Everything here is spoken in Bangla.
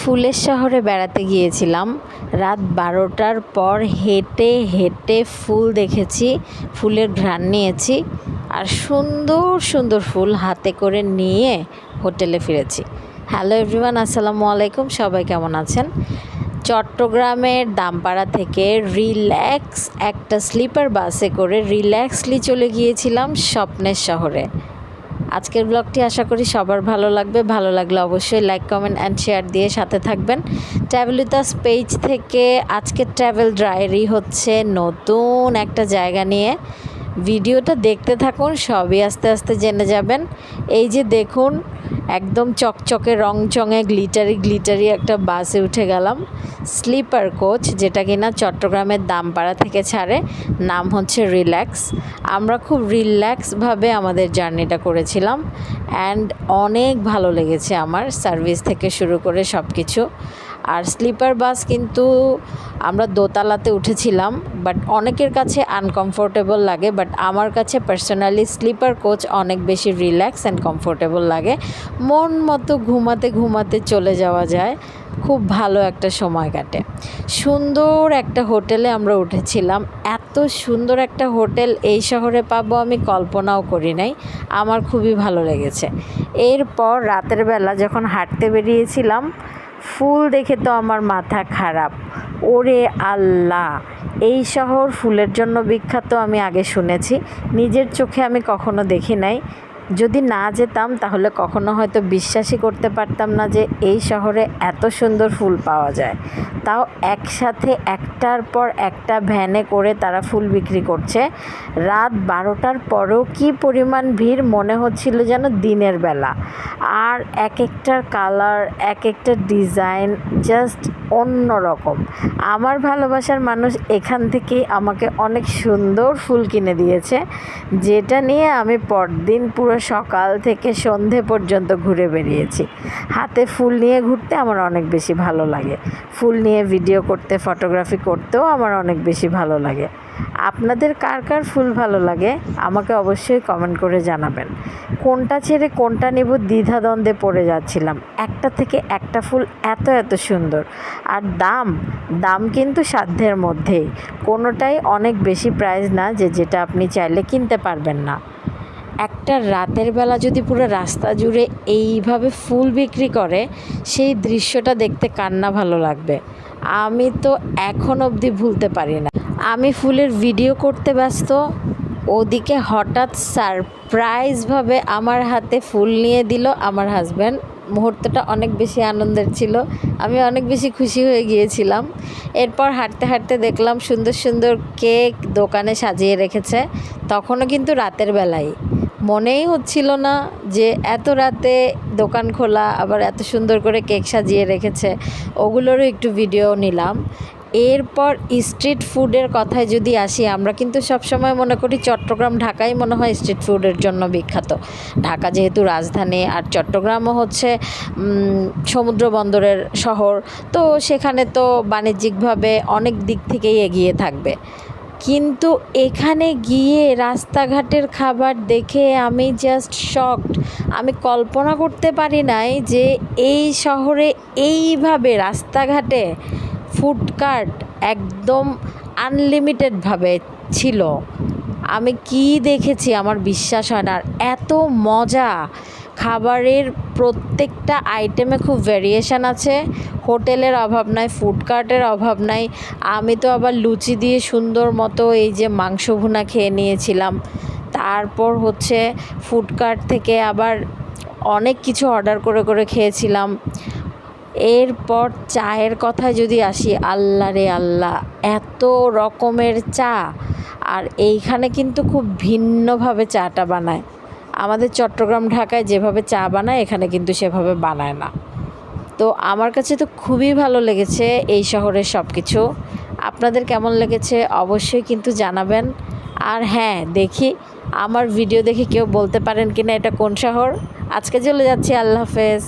ফুলের শহরে বেড়াতে গিয়েছিলাম। রাত 12টার পর হেঁটে হেঁটে ফুল দেখেছি, ফুলের ঘ্রাণ নিয়েছি, আর সুন্দর সুন্দর ফুল হাতে করে নিয়ে হোটেলে ফিরেছি। হ্যালো এভরিওয়ান, আসসালামু আলাইকুম। সবাই কেমন আছেন? চট্টগ্রামের দামপাড়া থেকে রিল্যাক্স একটা স্লিপার বাসে করে রিল্যাক্সলি চলে গিয়েছিলাম স্বপ্নের শহরে। আজকের ব্লগটি আশা করি সবার ভালো লাগবে। ভালো লাগলে অবশ্যই লাইক, কমেন্ট অ্যান্ড শেয়ার দিয়ে সাথে থাকবেন। ট্রাভেল উইথ আস পেজ থেকে আজকের ট্রাভেল ডায়েরি হচ্ছে নতুন একটা জায়গা নিয়ে। ভিডিওটা দেখতে থাকুন, সবই আস্তে আস্তে জেনে যাবেন। এই যে দেখুন, একদম চকচকে রংচঙে গ্লিটারি একটা বাসে উঠে গেলাম, স্লিপার কোচ, যেটা কিনা চট্টগ্রামের দামপাড়া থেকে ছাড়ে। নাম হচ্ছে রিল্যাক্স। আমরা খুব রিল্যাক্সভাবে আমাদের জার্নিটা করেছিলাম অ্যান্ড অনেক ভালো লেগেছে আমার, সার্ভিস থেকে শুরু করে সব কিছু। আর স্লিপার বাস কিন্তু আমরা দোতলাতে উঠেছিলাম, বাট অনেকের কাছে আনকমফোর্টেবল লাগে, বাট আমার কাছে পার্সোনালি স্লিপার কোচ অনেক বেশি রিল্যাক্স অ্যান্ড কমফোর্টেবল লাগে। মন মতো ঘুমাতে ঘুমাতে চলে যাওয়া যায়, খুব ভালো একটা সময় কাটে। সুন্দর একটা হোটেলে আমরা উঠেছিলাম। এত সুন্দর একটা হোটেল এই শহরে পাবো আমি কল্পনাও করি নাই। আমার খুবই ভালো লেগেছে। এরপর রাতের বেলা যখন হাঁটতে বেরিয়েছিলাম, ফুল দেখে তো আমার মাথা খারাপ। ওরে আল্লাহ, এই শহর ফুলের জন্য বিখ্যাত আমি আগে শুনেছি, নিজের চোখে আমি কখনো দেখি নাই। যদি না যেতাম তাহলে কখনো হয়তো বিশ্বাসই করতে পারতাম না যে এই শহরে এত সুন্দর ফুল পাওয়া যায়। তাও একসাথে একটার পর একটা ভ্যানে করে তারা ফুল বিক্রি করছে। রাত 12টার পরেও কী পরিমাণ ভিড়, মনে হচ্ছিল যেন দিনের বেলা। আর এক একটার কালার, এক একটা ডিজাইন জাস্ট অন্য রকম। আমার ভালোবাসার মানুষ এখান থেকেই আমাকে অনেক সুন্দর ফুল কিনে দিয়েছে, যেটা নিয়ে আমি পরদিন পুরো সকাল থেকে সন্ধে পর্যন্ত ঘুরে বেরিয়েছি। হাতে ফুল নিয়ে ঘুরতে আমার অনেক বেশি ভালো লাগে, ফুল নিয়ে ভিডিও করতে, ফটোগ্রাফি করতেও আমার অনেক বেশি ভালো লাগে। আপনাদের কার কার ফুল ভালো লাগে আমাকে অবশ্যই কমেন্ট করে জানাবেন। কোনটা ছেড়ে কোনটা নেব দ্বিধাদ্বন্দ্বে পড়ে যাচ্ছিলাম। একটা থেকে একটা ফুল এত এত সুন্দর, আর দাম কিন্তু সাধ্যের মধ্যেই। কোনোটাই অনেক বেশি প্রাইস না যে যেটা আপনি চাইলে কিনতে পারবেন না। একটা রাতের বেলা যদি পুরো রাস্তা জুড়ে এইভাবে ফুল বিক্রি করে, সেই দৃশ্যটা দেখতে কার না ভালো লাগবে। আমি তো এখন অবধি ভুলতে পারি না। আমি ফুলের ভিডিও করতে ব্যস্ত, ওদিকে হঠাৎ সারপ্রাইজভাবে আমার হাতে ফুল নিয়ে দিল আমার হাজব্যান্ড। মুহূর্তটা অনেক বেশি আনন্দের ছিল, আমি অনেক বেশি খুশি হয়ে গিয়েছিলাম। এরপর হাঁটতে হাঁটতে দেখলাম সুন্দর সুন্দর কেক দোকানে সাজিয়ে রেখেছে। তখনও কিন্তু রাতের বেলায়, মনেই হচ্ছিল না যে এত রাতে দোকান খোলা, আবার এত সুন্দর করে কেক সাজিয়ে রেখেছে। ওগুলোরও একটু ভিডিও নিলাম। এরপর স্ট্রিট ফুডের কথায় যদি আসি, আমরা কিন্তু সবসময় মনে করি চট্টগ্রাম, ঢাকাই মনে হয় স্ট্রিট ফুডের জন্য বিখ্যাত। ঢাকা যেহেতু রাজধানী, আর চট্টগ্রামও হচ্ছে সমুদ্র বন্দরের শহর, তো সেখানে তো বাণিজ্যিকভাবে অনেক দিক থেকেই এগিয়ে থাকবে। কিন্তু এখানে গিয়ে রাস্তাঘাটের খাবার দেখে আমি জাস্ট শকড। আমি কল্পনা করতে পারি নাই যে এই শহরে এইভাবে রাস্তাঘাটে ফুডকার্ট একদম আনলিমিটেডভাবে ছিল। আমি কি দেখেছি আমার বিশ্বাস হয় না। আর এত মজা, খাবারের প্রত্যেকটা আইটেমে খুব ভেরিয়েশন আছে। হোটেলের অভাব নাই, ফুডকার্টের অভাব নাই। আমি তো আবার লুচি দিয়ে সুন্দর মতো এই যে মাংস ভুনা খেয়ে নিয়েছিলাম। তারপর হচ্ছে ফুডকার্ট থেকে আবার অনেক কিছু অর্ডার করে করে খেয়েছিলাম। এরপর চায়ের কথায় যদি আসি, আল্লাহ রে আল্লাহ, এত রকমের চা। আর এইখানে কিন্তু খুব ভিন্নভাবে চাটা বানায়। আমাদের চট্টগ্রাম ঢাকায় যেভাবে চা বানায়, এখানে কিন্তু সেভাবে বানায় না। তো আমার কাছে তো খুবই ভালো লেগেছে এই শহরের সব কিছু। আপনাদের কেমন লেগেছে অবশ্যই কিন্তু জানাবেন। আর হ্যাঁ, দেখি আমার ভিডিও দেখে কেউ বলতে পারেন কিনা এটা কোন শহর। আজকে চলে যাচ্ছি, আল্লাহ হাফেজ।